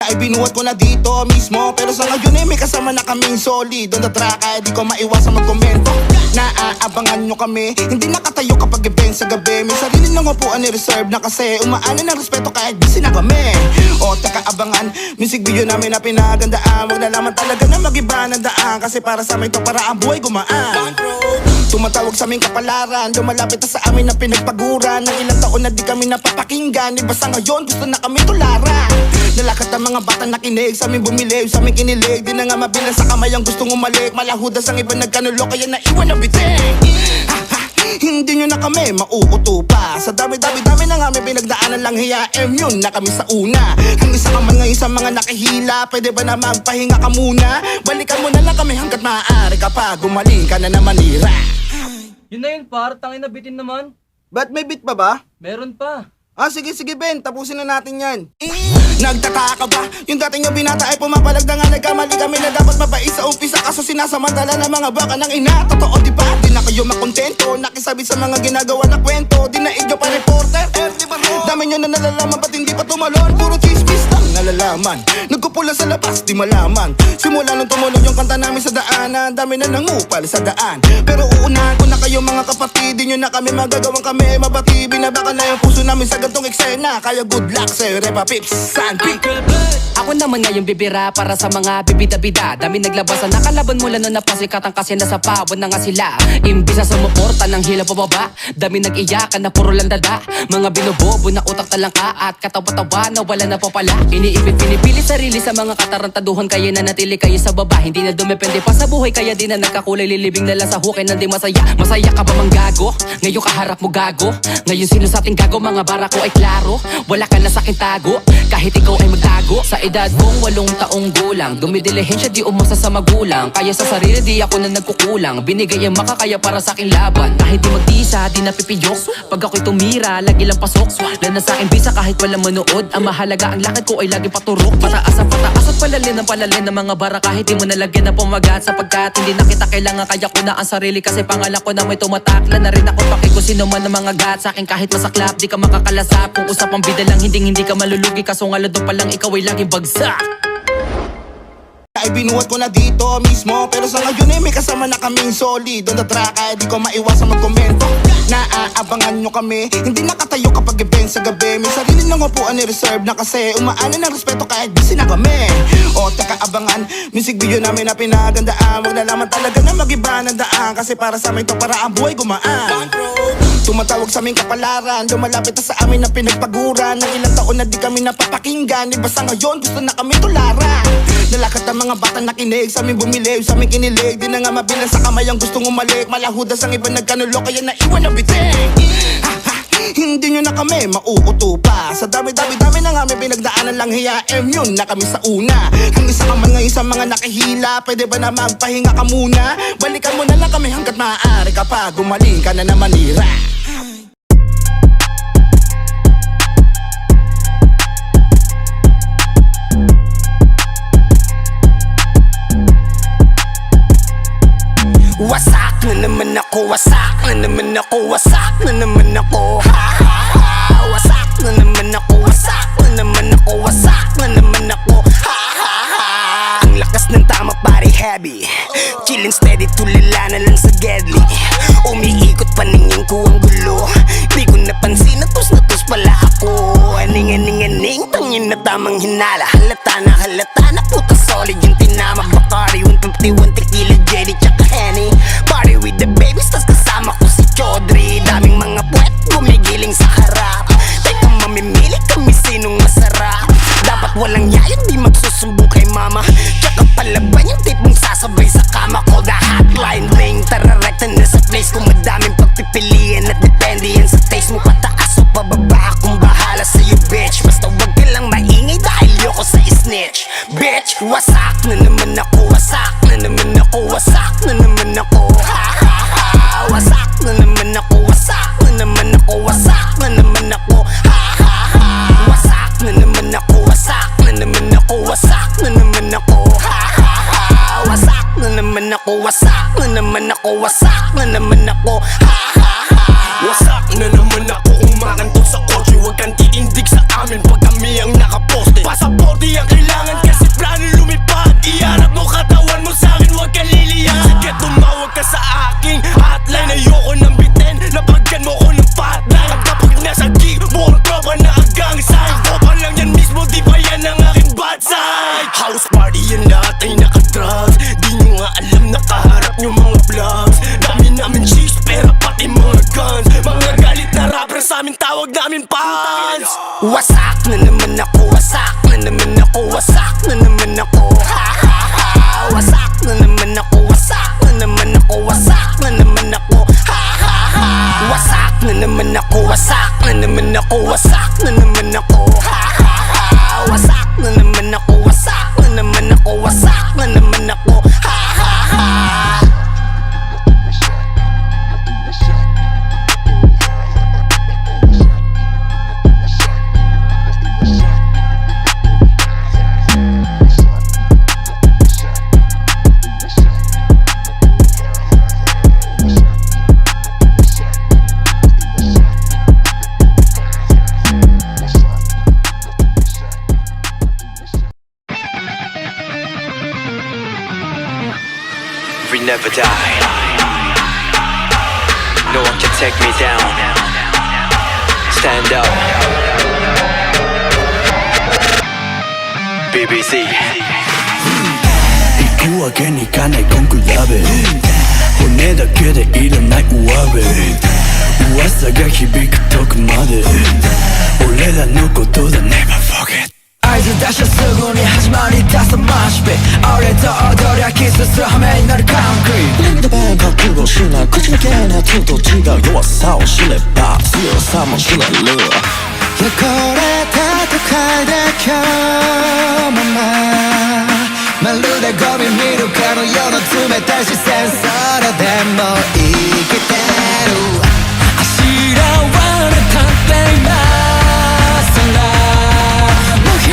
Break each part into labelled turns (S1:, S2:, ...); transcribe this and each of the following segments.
S1: Ay binuhat ko na dito mismo, pero sa ngayon may kasama na kaming solid on the track. Kaya di ko maiwasan magkomento. Naaabangan nyo kami, hindi nakatayo kapag event sa gabi. May sarili ng upuan ni reserve na kasi umaanin ng respeto kahit busy na kami. O teka abangan, music video namin na pinagandaan. Wag na laman talaga na mag-iba ng daan, kasi para sa amin to para ang buhay gumaan. Tumatawag sa aming kapalaran, lumalapit na sa amin na pinagpaguran. Ng ilang taon na di kami napapakinggan, iba sa ngayon gusto na kami tularan. Nalakat ang mga bata nakinig, sa amin bumilib, sa amin kinilig. Di na nga mabilang sa kamay ang gustong umalik. Malahudas ang iba nagkanulo kaya naiwan na biting. Hindi nyo na kami mauuto pa. Sa dami-dami na nga may pinagdaanan lang hiyaem yun na kami sa una. Ang isa ka man ngayon sa mga nakihila, pwede ba na magpahinga ka muna? Balikan mo na lang kami hanggat maaari ka pa, gumaling ka na na Manira.
S2: Yun na yun par, tangin na bitin naman.
S1: Ba't may beat pa ba?
S2: Meron pa.
S1: Sige Ben, tapusin na natin yan. Nagtataka ba? Yung dating yung binata ay pumapalag na nga nagkamali kami na dapat mabait sa umpisa, kaso sinasamantala ng mga baka ng ina. Totoo diba? Di na kayo makontento, nakisabi sa mga ginagawa na kwento. Di na inyo pa reporter, dami nyo na nalalaman ba't hindi pa tumalon? Puro chismis lang nalalaman, nagkupulan sa labas di malaman. Simula nung tumulong yung kanta namin sa daanan, dami na nangupal sa daan. Pero uunahan ko na kayo mga kapatid, di nyo na kami magagawang kami mabati. Binabakan na yung puso namin sa gantong eksena, kaya good luck sa'yo Repa Pips San Pic.
S3: Ako naman ngayon bibira para sa mga bibida-bida. Dami naglabasan, nakalaban mula nun napasikatan kasi nasa pawon na nga sila. Imbis na sumuporta ng hila pababa, dami nag-iyakan na puro lang dada. Mga binobobo na utak talangka at katawa-tawa na wala na po pala. Iniipit pinipili sarili sa mga katarantaduhan, kaya nanatili kayo sa baba. Hindi na dumepende pa sa buhay, kaya di na nagkakulay. Lilibing na lang sa hukay na di masaya. Masaya ka ba mang gago? Ngayon kaharap mo gago. Ngayon sino sa ating gago? Mga bara ko ay klaro, wala ka na sa'king tago, kahit ikaw ay magtago. Sa edad kong 8 taong gulang, dumidilihensya di umasa sa magulang. Kaya sa sarili di ako na nagkukulang, binigay ang makakaya para sa'king laban. Kahit di magtisa, di napipiyok, pag ako'y tumira, lagi lang pasok. Lana sa'king bisa kahit walang manood, ang mahalaga ang lakad ko ay lagi paturok. Pataas at palalin ng mga bara, kahit di mo nalagyan na pumagat. Sapagkat hindi na kita kailangan, kaya ko na ang sarili, kasi pangalan ko na may tumatakla na rin ako paki kung sino man ang mga gat. Sa'kin kahit masaklap, di ka makakalasap. Kung usapang bida lang, hindi ka malulugi, kaso nga lado pa lang ikaw ay laging bagsak.
S1: Ay binuhat ko na dito mismo, pero sa ngayon may kasama na kaming solid on the track. Kaya di ko maiwasan magkomento. Naaabangan nyo kami, hindi nakatayo kapag event sa gabi. May sarili ng upuan ni reserve na kasi umaanin ng respeto kahit busy na kami. O teka abangan, music video namin na pinagandaan. Wag na laman talaga na mag-iba ng daan, kasi para sa amin to para ang buhay gumaan. Tumatawag sa aming kapalaran, lumalapit na sa amin na pinagpaguran. Ng ilang taon na di kami napapakinggan, iba sa ngayon gusto na kami tularan. Nalakat ang mga bata nakinig, sa amin bumilib, sa amin kinilig. Di na nga mabilang sa kamay ang gustong umalik. Malahudas ang iba nagkanulo kaya naiwan na biting. Hindi nyo na kami mauuto pa. Sa dami-dami na nga may pinagdaanan lang hiyaem yun na kami sa una. Ang isa ka man ngayon sa mga nakihila, pwede ba na magpahinga ka muna? Balikan mo na lang kami hanggat maaari ka pa, gumaling ka na na Manira.
S4: Wasak na naman ako, wasak na naman ako, wasak na naman ako. Ha ha ha. Wasak na naman ako, wasak na naman ako, wasak na naman ako. Ha ha ha. Ang lakas ng tama pare heavy, chillin' steady tulala na lang sa deadly. Umiikot paningin ko ang gulo, di ko napansin na tus pala ako. Aning, tangin na tamang hinala. Halata na puta solid yung tinama. Bacardi, 151 tequila, Jetty, tsaka Henny. Party with the babies, tas kasama ko si Chaudhry. Daming mga puwet, gumigiling sa harap. Teka mamimili kami sinong masarap. Dapat walang yayo, di magsusumbong kay mama. Tsaka palaban yung tipong sasabay sa kama. Call the hotline ring, tara rekta na sa place. Kung madaming pagpipilian at depende yan sa taste mo. Pataas o pababa, akong bahala sa'yo bitch. Basta wag ka lang maingay dahil yoko sa snitch. Bitch, wasak na naman ako, wasak na naman ako, wasak na naman ako. Ha ha ha. Wasak na naman ako, wasak na naman ako, wasak na naman ako. Ha ha ha. Wasak na naman ako, wasak na naman ako, wasak na naman ako. Ha ha ha. Wasak na naman ako, wasak na naman ako, wasak na naman ako. Ha ha ha. Wasak na naman ako, umakantok sa kotse. Huwag kang tiindig sa amin pag kami ang nakaposte. Pasaporte ang kailangan Wasak na naman ako, wasak na naman ako, wasak na naman ako. Ha ha ha. Wasak na naman ako, wasak na naman ako, wasak na naman ako. Ha ha ha. Wasak na naman ako, wasak na naman ako, wasak na naman ako. Ha ha ha. Wasak na naman ako, wasak na naman ako, wasak na naman ako. Ha ha ha.
S5: We never die. No one can take me down. Stand up. BBC.
S6: 行くわけにいかないコンクラベ骨だけでいらない上辺噂が響く遠くまで俺らのことだ Never forget合図出したすぐに始まり出すマッシュビ俺と踊りゃキスする羽目になるカンクリートリングで弁覚悟しない口だけの手と違う弱さを知れば強さも知れる汚れた都会で今日もまるでゴミ見るかのような冷たい視線それでも生きてるあしらわれたって今さらもう引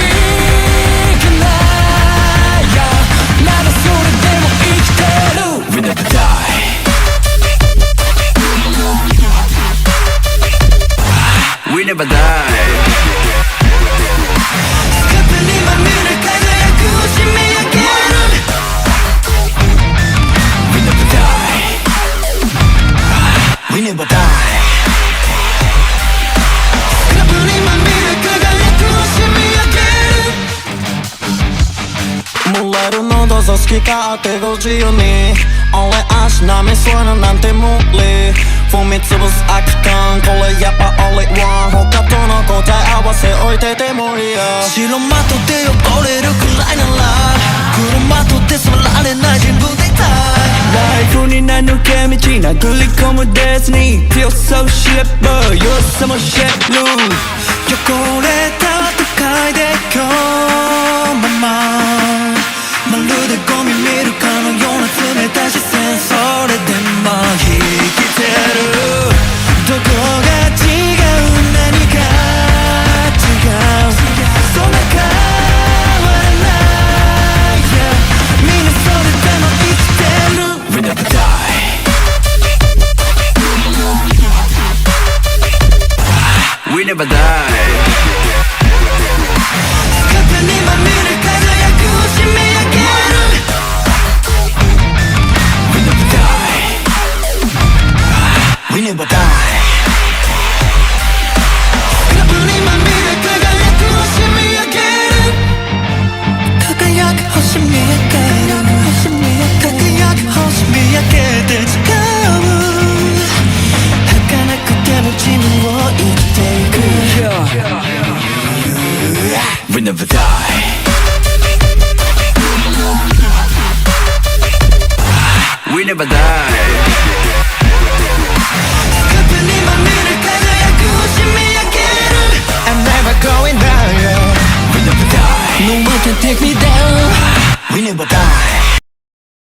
S6: けないよまだそれでも生きてる We never die We never die スカップにまみれ輝く星見上げる We never die We never die スカップにまみれ輝く星見上げる漏れる喉さ好き勝手ご自由に俺足並みそういうのなんて無理踏み潰す空き缶これやっぱ only one 他との答え合わせ置いてて無理や白マットで汚れるくらいなら黒マットで染められない人物でいたいライフにない抜け道殴り込むデスに強さを知れば弱さも知る汚れた都会で今日もまるでゴミ見るかのような冷たい視線それでも生きてるどこが違う何が違うそんな変わらない、yeah、みんなそれでも生きてる We never die We never die スカップにまみれ輝く星見上げる We never die We never die スカップにまみれ輝く星見上げる輝く星見上げる輝く星見上げて誓う儚くても自分を生きていく We never die We never die